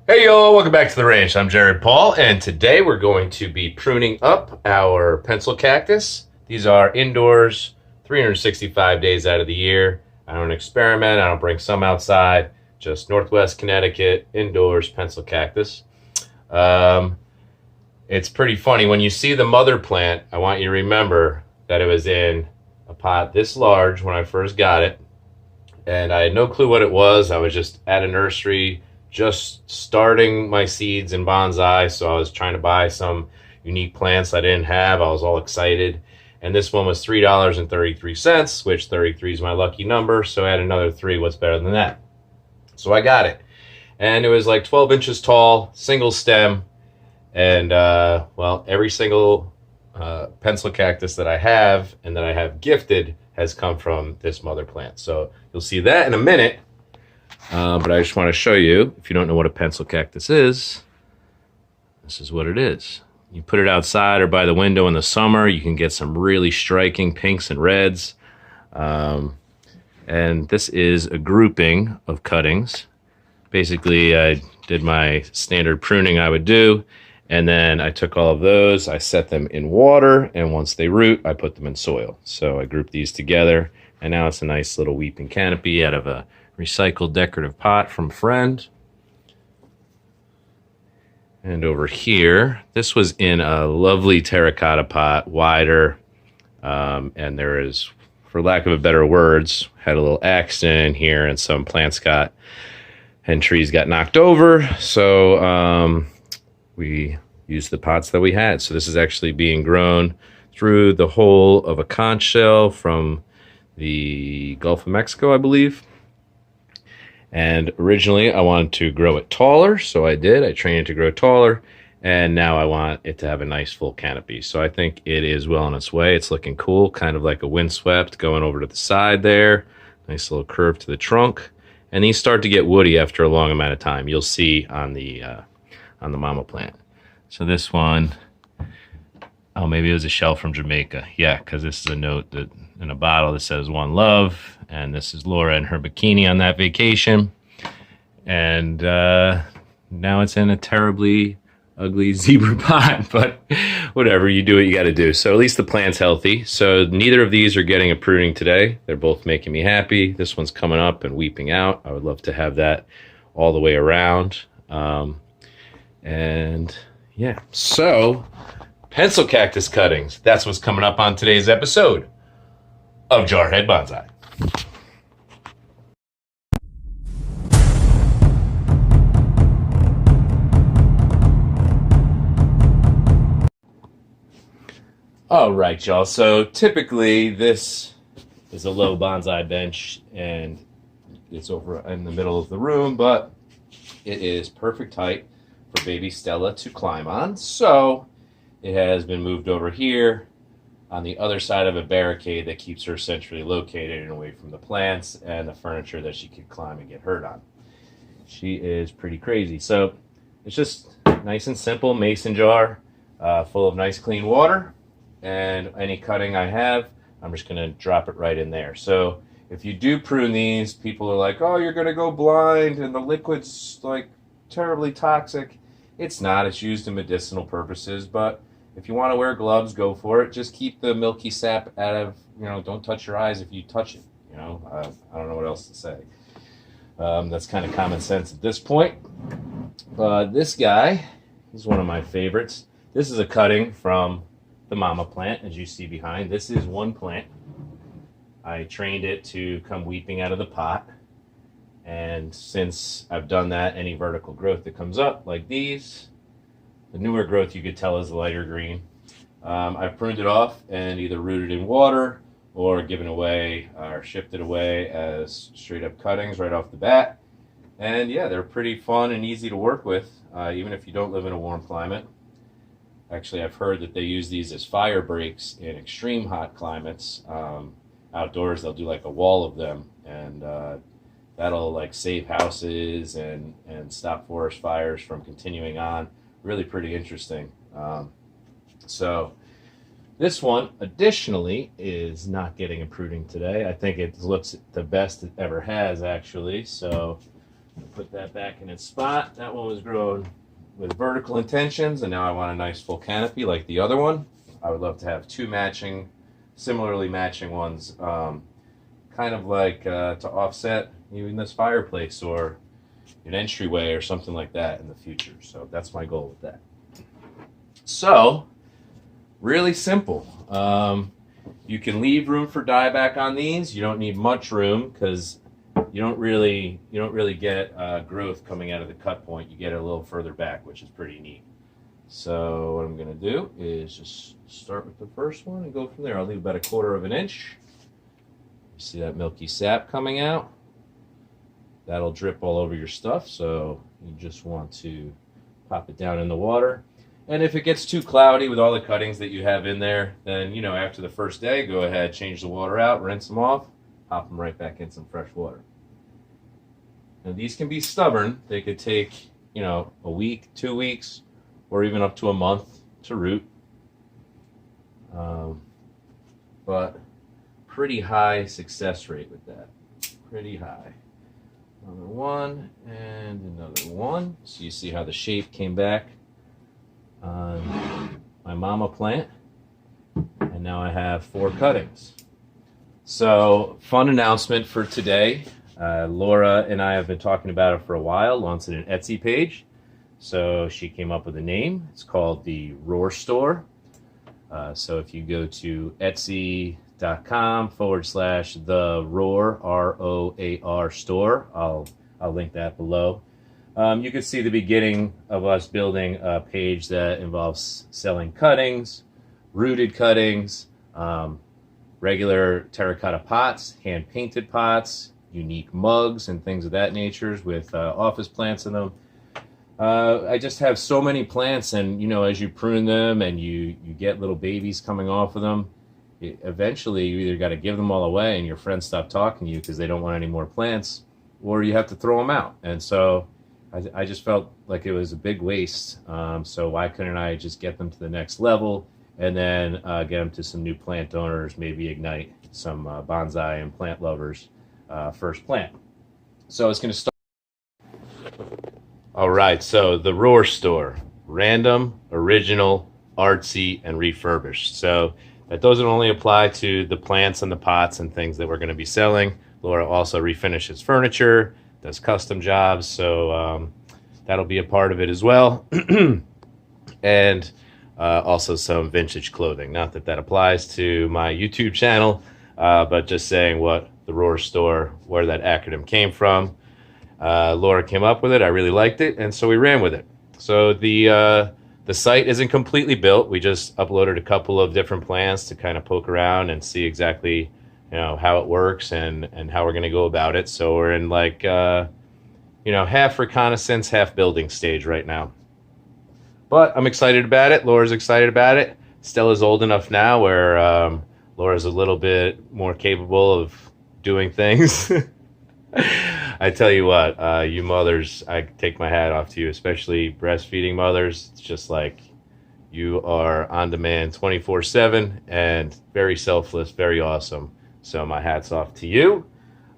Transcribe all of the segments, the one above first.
Hey yo, welcome back to the ranch. I'm Jared Paul, and today we're going to be pruning up our pencil cactus. These are indoors, 365 days out of the year. I don't experiment, I don't bring some outside, just Northwest Connecticut, indoors pencil cactus. Um, it's pretty funny. When you see the mother plant, I want you to remember that it was in a pot this large when I first got it, and I had no clue what it was. I was just at a nursery, just starting my seeds in bonsai, so I was trying to buy some unique plants I didn't have. I was all excited, and this one was $3.33, which 33 is my lucky number, so add another 3. What's better than that? So I got it, and it was like 12 inches tall, single stem, and well, every single pencil cactus that I have and that I have gifted has come from this mother plant. So you'll see that in a minute. But I just want to show you, if you don't know what a pencil cactus is, this is what it is. You put it outside or by the window in the summer, you can get some really striking pinks and reds. And this is a grouping of cuttings. Basically, I did my standard pruning I would do, and then I took all of those, I set them in water, and once they root, I put them in soil. So I grouped these together, and now it's a nice little weeping canopy out of a recycled decorative pot from a friend. And over here, this was in a lovely terracotta pot, wider, and there is, for lack of a better words, had a little accident in here, and some plants and trees got knocked over, so we used the pots that we had. So this is actually being grown through the hole of a conch shell from the Gulf of Mexico, I believe. And originally I wanted to grow it taller, so I did. I trained it to grow taller, and now I want it to have a nice full canopy. So I think it is well on its way. It's looking cool, kind of like a windswept going over to the side there. Nice little curve to the trunk. And these start to get woody after a long amount of time. You'll see on the mama plant. So this one, oh, maybe it was a shell from Jamaica. Yeah, because this is a note that in a bottle that says "One Love," and this is Laura in her bikini on that vacation. And now it's in a terribly ugly zebra pot, but whatever, you do what you got to do. So at least the plant's healthy. So neither of these are getting a pruning today. They're both making me happy. This one's coming up and weeping out. I would love to have that all the way around. And yeah, so pencil cactus cuttings. That's what's coming up on today's episode of Jarhead Bonsai. All right, y'all. So typically this is a low bonsai bench and it's over in the middle of the room, but it is perfect height for baby Stella to climb on. So it has been moved over here on the other side of a barricade that keeps her centrally located and away from the plants and the furniture that she could climb and get hurt on. She is pretty crazy. So it's just nice and simple mason jar full of nice clean water, and any cutting I have, I'm just going to drop it right in there. So if you do prune these, people are like, oh, you're going to go blind and the liquid's like terribly toxic. It's not. It's used in medicinal purposes, but if you want to wear gloves, go for it. Just keep the milky sap out of, don't touch your eyes if you touch it. I don't know what else to say. That's kind of common sense at this point. But this guy, he's one of my favorites. This is a cutting from the mama plant, as you see behind. This is one plant. I trained it to come weeping out of the pot. And since I've done that, any vertical growth that comes up, like these, the newer growth you could tell is lighter green. I've pruned it off and either rooted in water or given away or shipped it away as straight up cuttings right off the bat. And yeah, they're pretty fun and easy to work with, even if you don't live in a warm climate. Actually, I've heard that they use these as fire breaks in extreme hot climates. Outdoors, they'll do like a wall of them, and that'll like save houses and stop forest fires from continuing on. Really pretty interesting. So this one, additionally, is not getting a pruning today. I think it looks the best it ever has, actually. So Put that back in its spot. That one was grown with vertical intentions, and now I want a nice full canopy like the other one. I would love to have two matching, similarly matching ones, kind of like to offset even this fireplace or an entryway or something like that in the future. So that's my goal with that. So, really simple. You can leave room for dieback on these. You don't need much room because you don't really get growth coming out of the cut point. You get it a little further back, which is pretty neat. So what I'm going to do is just start with the first one and go from there. I'll leave about 1/4 of an inch. You see that milky sap coming out? That'll drip all over your stuff, so you just want to pop it down in the water. And if it gets too cloudy with all the cuttings that you have in there, then, you know, after the first day, go ahead, change the water out, rinse them off, pop them right back in some fresh water. Now, these can be stubborn. They could take, you know, a week, 2 weeks, or even up to a month to root. But pretty high success rate with that. Pretty high. Another one and another one. So you see how the shape came back on my mama plant. And now I have 4 cuttings. So, fun announcement for today. Laura and I have been talking about it for a while, launched an Etsy page. So she came up with a name. It's called TheROARStore. So if you go to etsy.com/TheROAR, ROAR store, I'll link that below. You can see the beginning of us building a page that involves selling cuttings, rooted cuttings, regular terracotta pots, hand-painted pots, unique mugs, and things of that nature with office plants in them. I just have so many plants, and you know, as you prune them and you get little babies coming off of them, eventually you either got to give them all away and your friends stop talking to you because they don't want any more plants, or you have to throw them out. And so I just felt like it was a big waste. So why couldn't I just get them to the next level and then get them to some new plant donors, maybe ignite some bonsai and plant lovers first plant. So it's going to start. All right, so the TheROARStore, random, original, artsy, and refurbished. So that doesn't only apply to the plants and the pots and things that we're going to be selling. Laura also refinishes furniture, does custom jobs, so that'll be a part of it as well. And also some vintage clothing. Not that that applies to my YouTube channel, but just saying what the TheROARStore, where that acronym came from. Laura came up with it. I really liked it, and so we ran with it. So the site isn't completely built. We just uploaded a couple of different plans to kind of poke around and see exactly, you know, how it works and how we're going to go about it. So we're in like, you know, half reconnaissance, half building stage right now. But I'm excited about it. Laura's excited about it. Stella's old enough now where Laura's a little bit more capable of doing things. I tell you what, you mothers, I take my hat off to you, especially breastfeeding mothers. It's just like you are on demand 24/7 and very selfless, very awesome. So my hat's off to you.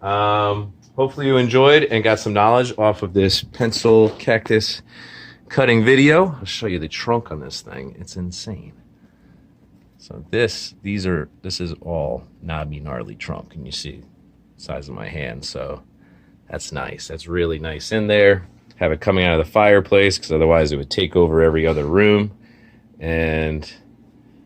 Hopefully you enjoyed and got some knowledge off of this pencil cactus cutting video. I'll show you the trunk on this thing. It's insane. So this is all knobby, gnarly trunk, and you see the size of my hand. So that's nice. That's really nice in there. Have it coming out of the fireplace because otherwise it would take over every other room. And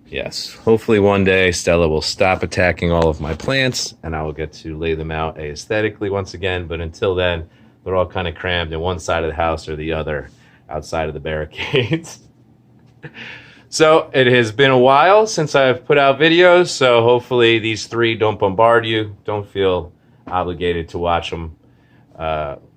yes, hopefully one day Stella will stop attacking all of my plants and I will get to lay them out aesthetically once again. But until then, they're all kind of crammed in one side of the house or the other outside of the barricades. So it has been a while since I've put out videos. So hopefully these 3 don't bombard you. Don't feel obligated to watch them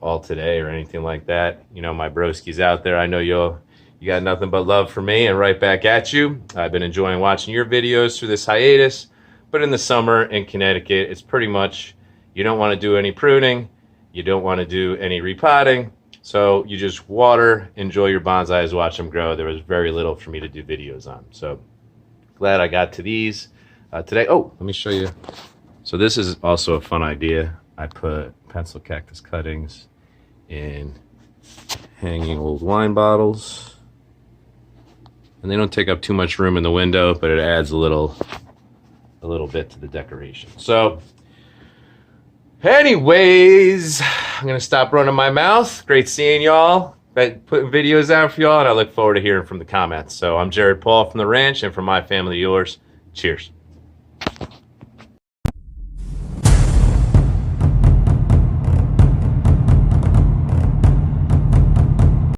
all today or anything like that. You know, my broski's out there. I know you got nothing but love for me and right back at you. I've been enjoying watching your videos through this hiatus, but in the summer in Connecticut, it's pretty much, you don't want to do any pruning, you don't want to do any repotting, so you just water, enjoy your bonsais, watch them grow. There was very little for me to do videos on, so glad I got to these today. Oh, let me show you. So this is also a fun idea. I put pencil cactus cuttings in hanging old wine bottles. And they don't take up too much room in the window, but it adds a little bit to the decoration. So anyways, I'm gonna stop running my mouth. Great seeing y'all, putting videos out for y'all, and I look forward to hearing from the comments. So I'm Jared Paul from The Ranch, and from my family to yours, cheers.